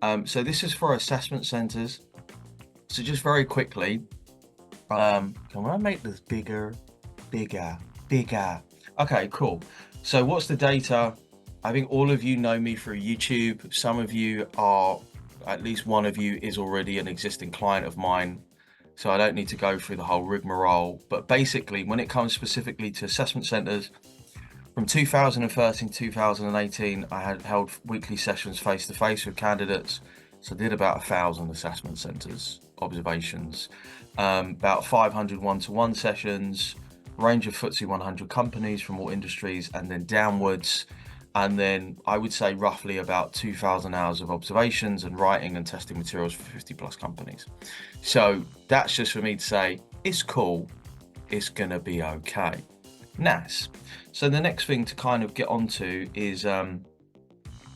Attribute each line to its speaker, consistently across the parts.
Speaker 1: So this is for assessment centers. So just very quickly, can I make this bigger, bigger, bigger? Okay, cool. So what's the data? I think all of you know me through YouTube. Some of you are, at least one of you is already an existing client of mine. So I don't need to go through the whole rigmarole. But basically, when it comes specifically to assessment centers, from 2013 to 2018, I had held weekly sessions face to face with candidates. So I did about 1,000 assessment centers, observations, about 500 one-to-one sessions, range of FTSE 100 companies from all industries, and then downwards. And then I would say roughly about 2,000 hours of observations and writing and testing materials for 50 plus companies. So that's just for me to say, it's cool, it's gonna be okay. Nice. So the next thing to kind of get onto is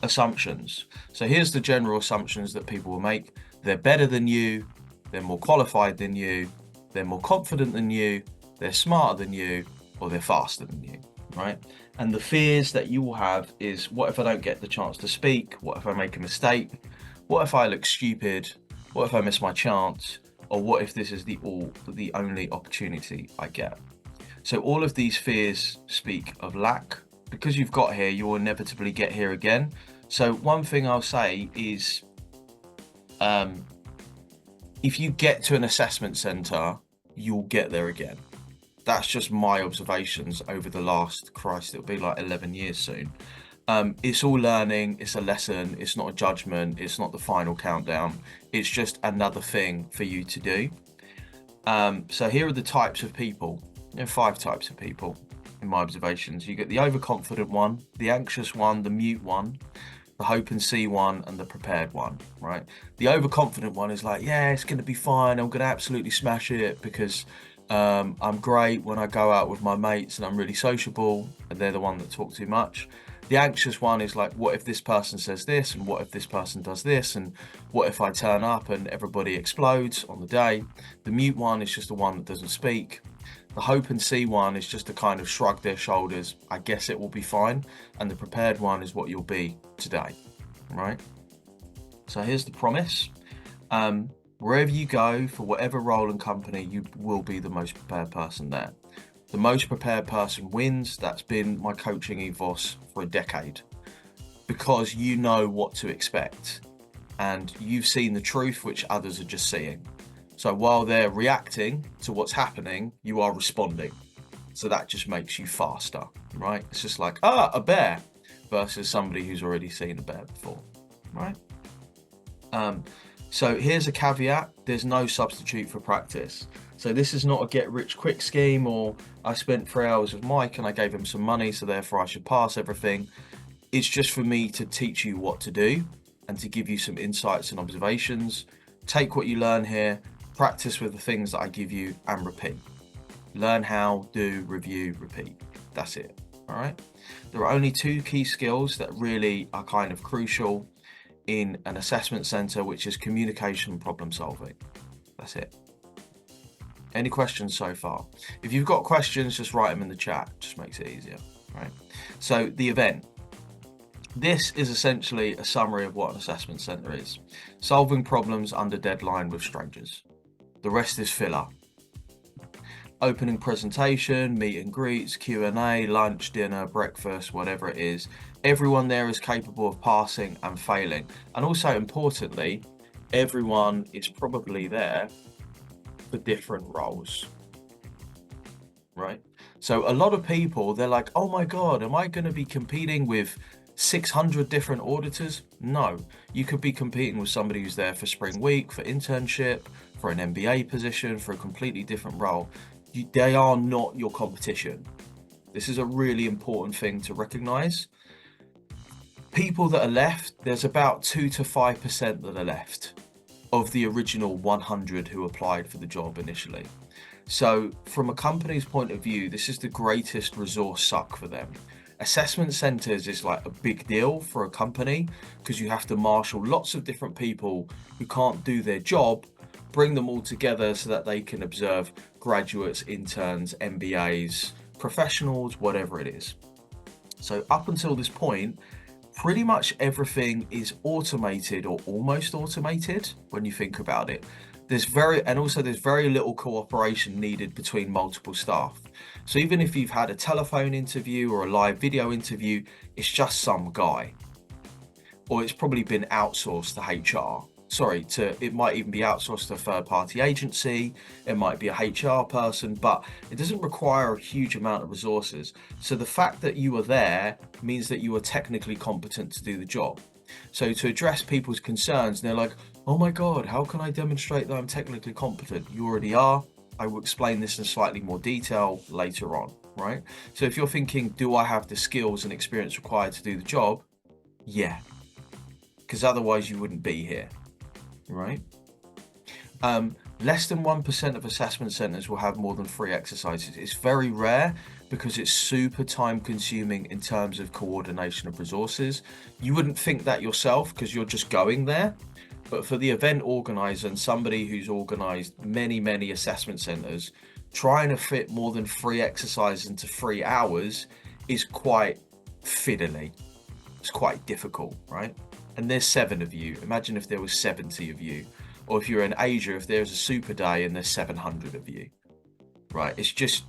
Speaker 1: assumptions. So here's the general assumptions that people will make. They're better than you, they're more qualified than you, they're more confident than you, they're smarter than you, or they're faster than you, right? And the fears that you will have is, what if I don't get the chance to speak? What if I make a mistake? What if I look stupid? What if I miss my chance? Or what if this is the only opportunity I get? So all of these fears speak of lack. Because you've got here, you will inevitably get here again. So one thing I'll say is, if you get to an assessment centre, you'll get there again. That's just my observations over the last, Christ, it'll be like 11 years soon. It's all learning, it's a lesson, it's not a judgment, it's not the final countdown. It's just another thing for you to do. So here are the types of people. There are 5 types of people in my observations. You get the overconfident one, the anxious one, the mute one, the hope and see one, and the prepared one, right? The overconfident one is like, yeah, it's going to be fine. I'm going to absolutely smash it because I'm great when I go out with my mates and I'm really sociable, and they're the one that talk too much. The anxious one is like, what if this person says this, and what if this person does this, and what if I turn up and everybody explodes on the day? The mute one is just the one that doesn't speak. The hope and see one is just to kind of shrug their shoulders. I guess it will be fine. And the prepared one is what you'll be today, right? So here's the promise. Wherever you go, for whatever role and company, you will be the most prepared person there. The most prepared person wins. That's been my coaching ethos for a decade, because you know what to expect and you've seen the truth which others are just seeing. So while they're reacting to what's happening, you are responding. So that just makes you faster, right? It's just like, a bear, versus somebody who's already seen a bear before, right? So here's a caveat. There's no substitute for practice. So this is not a get rich quick scheme, or I spent 3 hours with Mike and I gave him some money, so therefore I should pass everything. It's just for me to teach you what to do and to give you some insights and observations. Take what you learn here, practice with the things that I give you, and repeat. Learn how, do, review, repeat. That's it, all right? There are only 2 key skills that really are kind of crucial in an assessment centre, which is communication and problem solving. That's it. Any questions so far? If you've got questions, just write them in the chat. Just makes it easier, right? So the event. This is essentially a summary of what an assessment centre is. Solving problems under deadline with strangers. The rest is filler. Opening presentation, meet and greets, Q&A, lunch, dinner, breakfast, whatever it is. Everyone there is capable of passing and failing. And also importantly, everyone is probably there for different roles, right? So a lot of people, they're like, oh my God, am I going to be competing with 600 different auditors? No, you could be competing with somebody who's there for spring week, for internship, for an MBA position, for a completely different role. They are not your competition. This is a really important thing to recognize. People that are left, there's about 2 to 5% that are left of the original 100 who applied for the job initially. So from a company's point of view, this is the greatest resource suck for them. Assessment centers is like a big deal for a company because you have to marshal lots of different people who can't do their job, bring them all together so that they can observe graduates, interns, MBAs, professionals, whatever it is. So up until this point, pretty much everything is automated or almost automated when you think about it. There's very little cooperation needed between multiple staff. So even if you've had a telephone interview or a live video interview, it's just some guy, or it's probably been outsourced to HR. It might even be outsourced to a third-party agency. It might be a HR person, but it doesn't require a huge amount of resources. So the fact that you are there means that you are technically competent to do the job. So to address people's concerns, they're like, oh my God, how can I demonstrate that I'm technically competent? You already are. I will explain this in slightly more detail later on, right? So if you're thinking, do I have the skills and experience required to do the job? Yeah, because otherwise you wouldn't be here, right? Less than 1% of assessment centers will have more than 3 exercises. It's very rare because it's super time consuming in terms of coordination of resources. You wouldn't think that yourself because you're just going there. But for the event organizer and somebody who's organized many, many assessment centers, trying to fit more than 3 exercises into 3 hours is quite fiddly. It's quite difficult, right? And there's 7 of you. Imagine if there was 70 of you. Or if you're in Asia, if there's a super day and there's 700 of you, right? It's just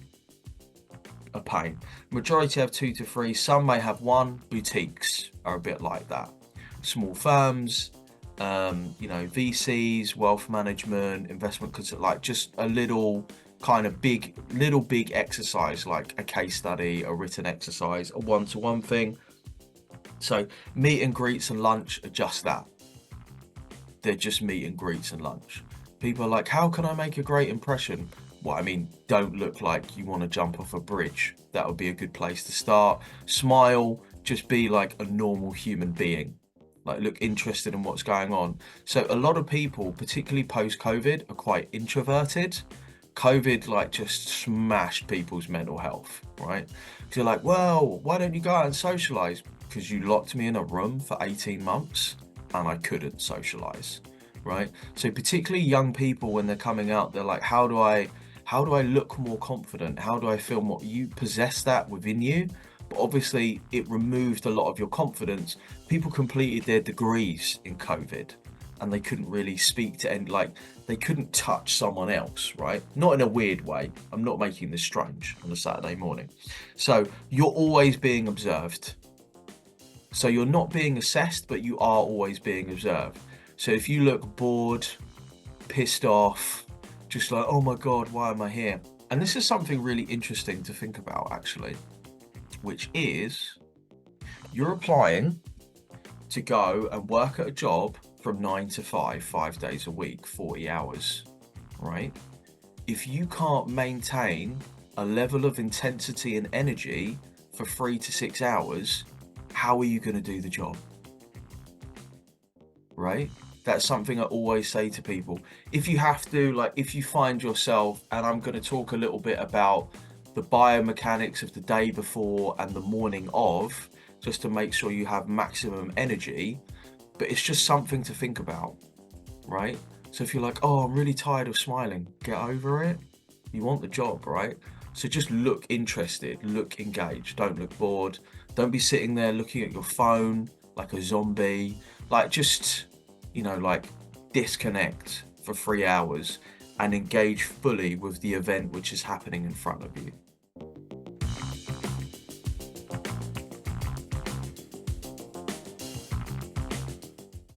Speaker 1: a pain. Majority have 2 to 3. Some may have 1. Boutiques are a bit like that. Small firms, VCs, wealth management, investment consult, like just a little kind of big exercise, like a case study, a written exercise, a one-to-one thing. So meet and greets and lunch are just that. They're just meet and greets and lunch. People are like, how can I make a great impression? Well, I mean, don't look like you want to jump off a bridge. That would be a good place to start. Smile, just be like a normal human being. Like, look interested in what's going on. So a lot of people, particularly post-COVID, are quite introverted. COVID like just smashed people's mental health, right? So you're like, well, why don't you go out and socialize? Because you locked me in a room for 18 months and I couldn't socialize, right? So particularly young people, when they're coming out, they're like, how do I look more confident? How do I feel more? You possess that within you, but obviously it removed a lot of your confidence. People completed their degrees in COVID and they couldn't really speak to any, like they couldn't touch someone else, right? Not in a weird way. I'm not making this strange on a Saturday morning. So you're always being observed. So you're not being assessed, but you are always being observed. So if you look bored, pissed off, just like, oh my God, why am I here? And this is something really interesting to think about, actually, which is you're applying to go and work at a job from 9 to 5, 5 days a week, 40 hours, right? If you can't maintain a level of intensity and energy for 3 to 6 hours, how are you going to do the job? Right? That's something I always say to people. If you have to, like, if you find yourself, and I'm going to talk a little bit about the biomechanics of the day before and the morning of, just to make sure you have maximum energy, but it's just something to think about, right? So if you're like, oh, I'm really tired of smiling, get over it. You want the job, right? So just look interested, look engaged, don't look bored. Don't be sitting there looking at your phone like a zombie. Like, just, like disconnect for 3 hours and engage fully with the event which is happening in front of you.